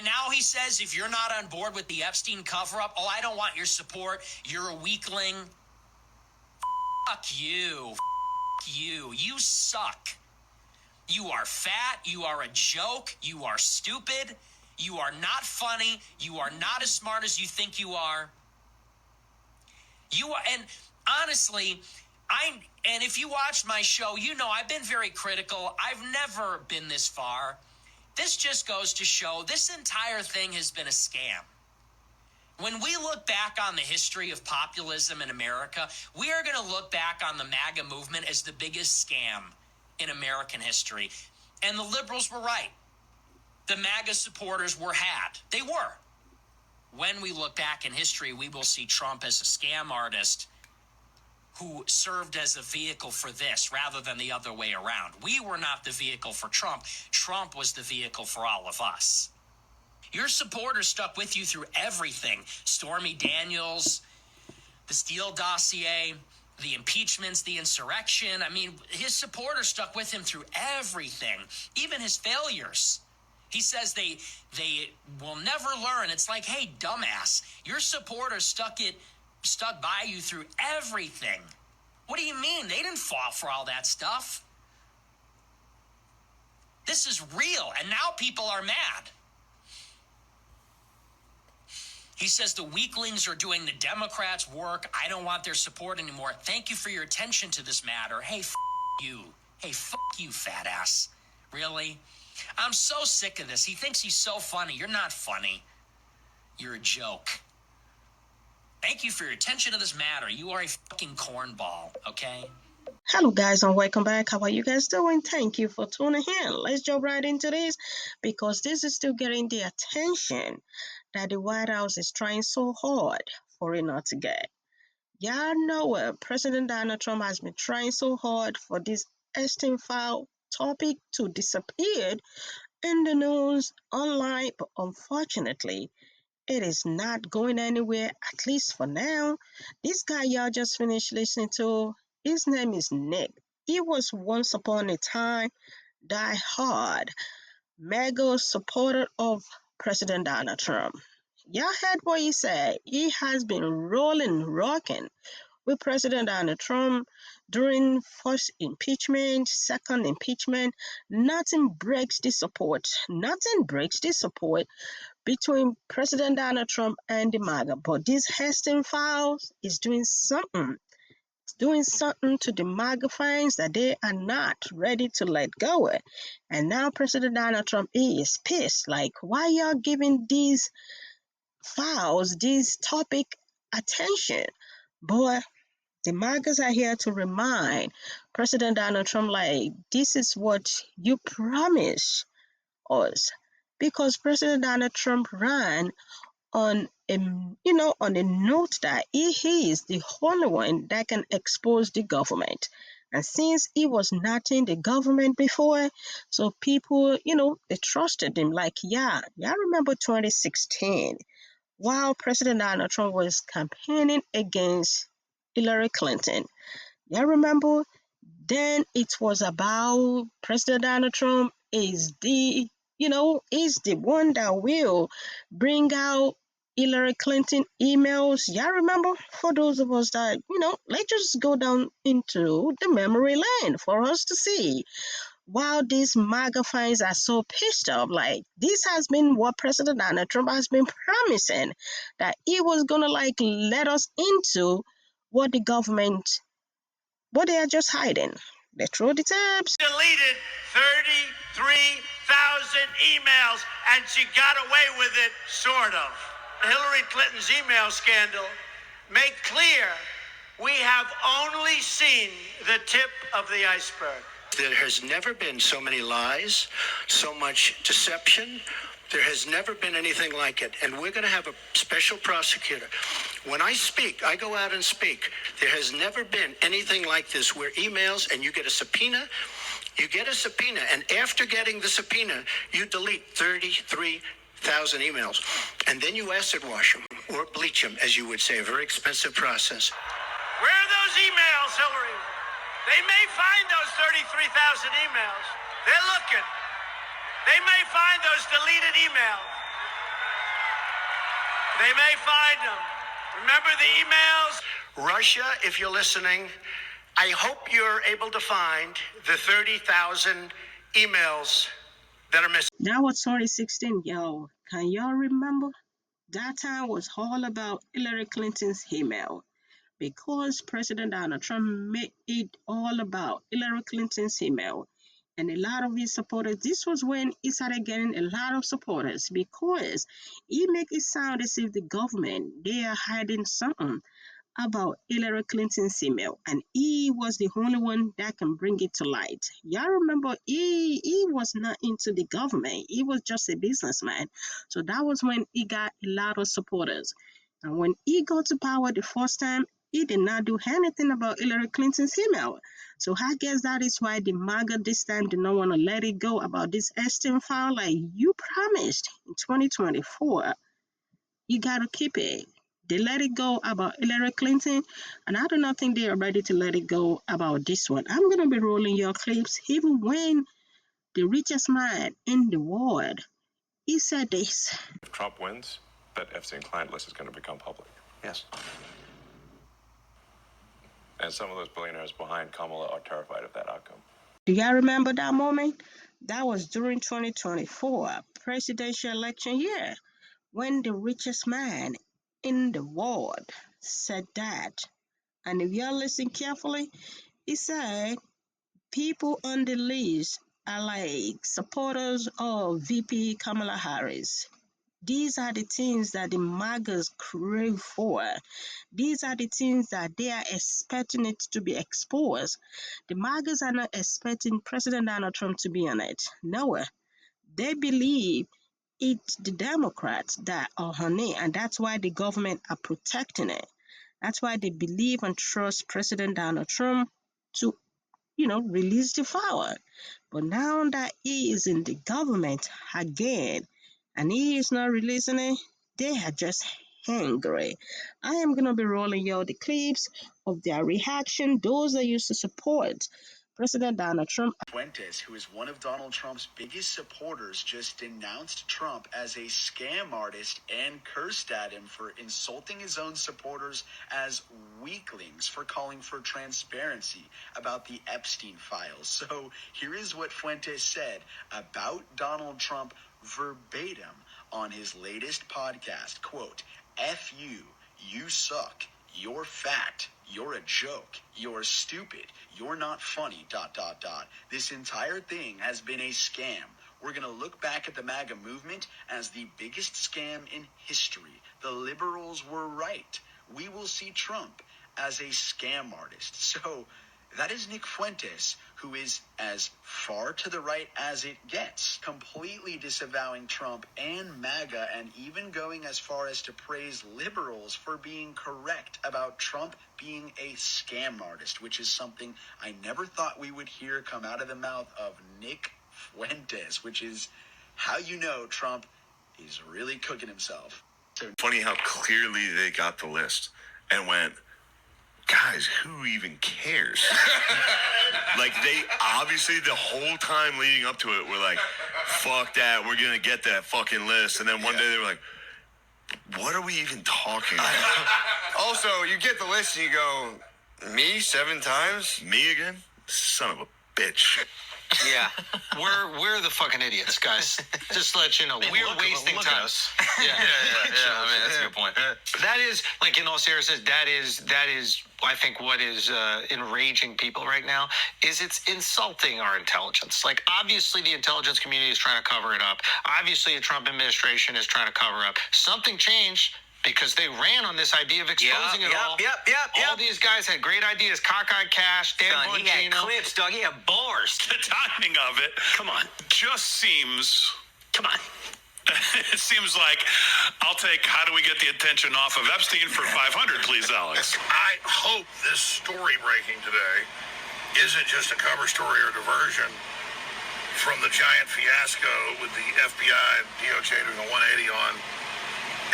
And now he says, if you're not on board with the Epstein cover-up, oh, I don't want your support. You're a weakling. Fuck you. Fuck you. You suck. You are fat. You are a joke. You are stupid. You are not funny. You are not as smart as you think you are. You are, and honestly, and if you watch my show, you know I've been very critical. I've never been this far. This just goes to show this entire thing has been a scam. When we look back on the history of populism in America, we are going to look back on the MAGA movement as the biggest scam in American history. And the liberals were right. The MAGA supporters were had. They were. When we look back in history, we will see Trump as a scam artist who served as a vehicle for this rather than the other way around. We were not the vehicle for Trump. Trump was the vehicle for all of us. Your supporters stuck with you through everything. Stormy Daniels, the Steele dossier, the impeachments, the insurrection. I mean, his supporters stuck with him through everything, even his failures. He says they will never learn. It's like, hey, dumbass, your supporters stuck by you through everything. What do you mean? They didn't fall for all that stuff. This is real, and now people are mad. He says the weaklings are doing the Democrats' work. I don't want their support anymore. Thank you for your attention to this matter. Hey, you. Hey, you, fat ass. Really? I'm so sick of this. He thinks he's so funny. You're not funny. You're a joke. Thank you for your attention to this matter. You are a fucking cornball, okay? Hello guys and welcome back. How are you guys doing? Thank you for tuning in. Let's jump right into this because this is still getting the attention that the White House is trying so hard for it not to get. Y'all know President Donald Trump has been trying so hard for this Epstein file topic to disappear in the news online, but unfortunately it is not going anywhere, at least for now. This guy y'all just finished listening to, his name is Nick. He was once upon a time die-hard MAGA supporter of President Donald Trump. Y'all heard what he said. He has been rocking with President Donald Trump during first impeachment, second impeachment. Nothing breaks the support. Nothing breaks the support between President Donald Trump and the MAGA. But this Epstein files is doing something. It's doing something to the MAGA fans that they are not ready to let go of. And now President Donald Trump is pissed. Like, why y'all giving these files, this topic attention? Boy, the MAGAs are here to remind President Donald Trump, like, this is what you promised us. Because President Donald Trump ran on a note that he is the only one that can expose the government. And since he was not in the government before, so people, they trusted him. Like, yeah, remember 2016, while President Donald Trump was campaigning against Hillary Clinton. Yeah, remember? Then it was about President Donald Trump is the one that will bring out Hillary Clinton emails. Yeah, remember? For those of us that, let's just go down into the memory lane for us to see. While these MAGA fans are so pissed off, like, this has been what President Donald Trump has been promising, that he was going to, like, let us into what the government, what they are just hiding. They throw the tabs. Deleted 33,000 emails, and she got away with it, sort of. Hillary Clinton's email scandal made clear we have only seen the tip of the iceberg. There has never been so many lies, so much deception. There has never been anything like it. And we're going to have a special prosecutor. When I speak, I go out and speak. There has never been anything like this where emails and you get a subpoena. You get a subpoena, and after getting the subpoena, you delete 33,000 emails. And then you acid wash them or bleach them, as you would say, a very expensive process. Where are those emails, Hillary? They may find those 33,000 emails. They're looking. They may find those deleted emails. They may find them. Remember the emails? Russia, if you're listening, I hope you're able to find the 30,000 emails that are missing. That was 2016, yo. Can y'all remember? That time was all about Hillary Clinton's email because President Donald Trump made it all about Hillary Clinton's email. And a lot of his supporters, this was when he started getting a lot of supporters because he make it sound as if the government, they are hiding something about Hillary Clinton's email, and he was the only one that can bring it to light. Y'all remember he was not into the government, he was just a businessman. So that was when he got a lot of supporters. And when he got to power the first time, he did not do anything about Hillary Clinton's email. So I guess that is why the MAGA this time did not want to let it go about this Epstein file. Like you promised in 2024, you got to keep it. They let it go about Hillary Clinton, and I do not think they are ready to let it go about this one. I'm going to be rolling your clips even when the richest man in the world, he said this. If Trump wins, that Epstein client list is going to become public. Yes. And some of those billionaires behind Kamala are terrified of that outcome. Do y'all remember that moment? That was during 2024 presidential election year when the richest man in the world said that. And if y'all listen carefully, he said people on the list are like supporters of VP Kamala Harris. These are the things that the MAGAs crave for. These are the things that they are expecting it to be exposed. The MAGAs are not expecting President Donald Trump to be on it. No, they believe it's the Democrats that are on it, and that's why the government are protecting it. That's why they believe and trust President Donald Trump to, release the power. But now that he is in the government again and he is not releasing it, they are just angry. I am going to be rolling y'all the clips of their reaction, those that used to support President Donald Trump. Fuentes, who is one of Donald Trump's biggest supporters, just denounced Trump as a scam artist and cursed at him for insulting his own supporters as weaklings for calling for transparency about the Epstein files. So here is what Fuentes said about Donald Trump verbatim on his latest podcast. Quote, "F you, you suck. You're fat. You're a joke. You're stupid. You're not funny, ... This entire thing has been a scam. We're going to look back at the MAGA movement as the biggest scam in history. The liberals were right. We will see Trump as a scam artist." So that is Nick Fuentes, who is as far to the right as it gets, completely disavowing Trump and MAGA, and even going as far as to praise liberals for being correct about Trump being a scam artist, which is something I never thought we would hear come out of the mouth of Nick Fuentes, which is how you know Trump is really cooking himself. So Funny how clearly they got the list and went, guys, who even cares? Like, they obviously the whole time leading up to it were like, fuck that, we're gonna get that fucking list. And then one day they were like, what are we even talking about? Also, you get the list and you go, me 7 times? Me again? Son of a bitch. Yeah, we're the fucking idiots, guys. Just to let you know, we're wasting time. Yeah, I mean, that's a good point. That is, like, in all seriousness, that is, I think, what is enraging people right now is it's insulting our intelligence. Like, obviously, the intelligence community is trying to cover it up. Obviously, the Trump administration is trying to cover up. Something changed because they ran on this idea of exposing it all. All these guys had great ideas. Cockeyed Cash, Dan Bongino. He had clips, dog. He had bars. The timing of it, Come on. just seems. Come on. It seems like I'll take. How do we get the attention off of Epstein for 500, please, Alex? I hope this story breaking today isn't just a cover story or diversion from the giant fiasco with the FBI and DOJ doing a 180 on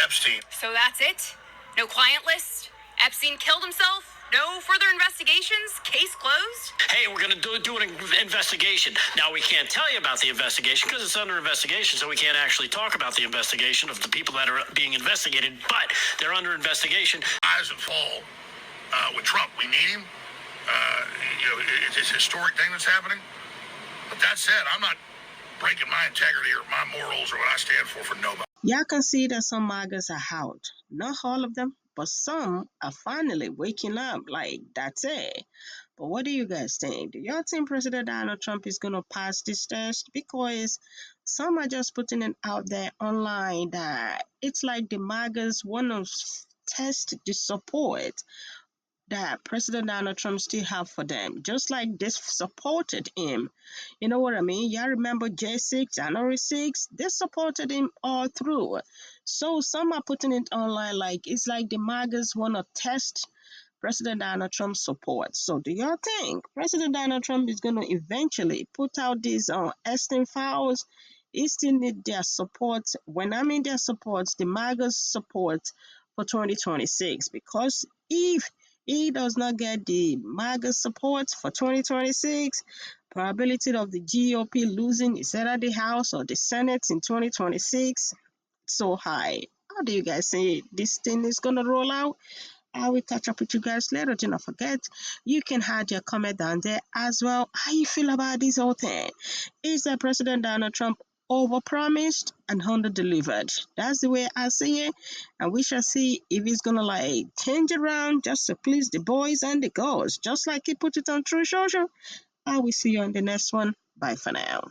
Epstein. So that's it? No client list? Epstein killed himself? No further investigations? Case closed? Hey, we're going to do an investigation. Now, we can't tell you about the investigation because it's under investigation, so we can't actually talk about the investigation of the people that are being investigated, but they're under investigation. Rise and fall with Trump. We need him. It's a historic thing that's happening. But that said, I'm not breaking my integrity or my morals or what I stand for nobody. Y'all can see that some MAGAs are out. Not all of them, but some are finally waking up. Like, that's it. But what do you guys think? Do y'all think President Donald Trump is going to pass this test? Because some are just putting it out there online that it's like the MAGAs want to test the support that President Donald Trump still have for them, just like they supported him. You know what I mean? Y'all remember J6, January 6th? They supported him all through. So some are putting it online like it's like the MAGAs want to test President Donald Trump's support. So do y'all think President Donald Trump is going to eventually put out these Epstein files? He still need their support. When I mean their support, the MAGA's support for 2026. Because if he does not get the MAGA support for 2026, probability of the GOP losing is either the House or the Senate in 2026 so high. How do you guys say this thing is going to roll out? I will catch up with you guys later. Do not forget, you can add your comment down there as well. How you feel about this whole thing? Is that President Donald Trump overpromised and under-delivered? That's the way I see it. And we shall see if he's going to like change around just to please the boys and the girls, just like he put it on True Social. I will see you on the next one. Bye for now.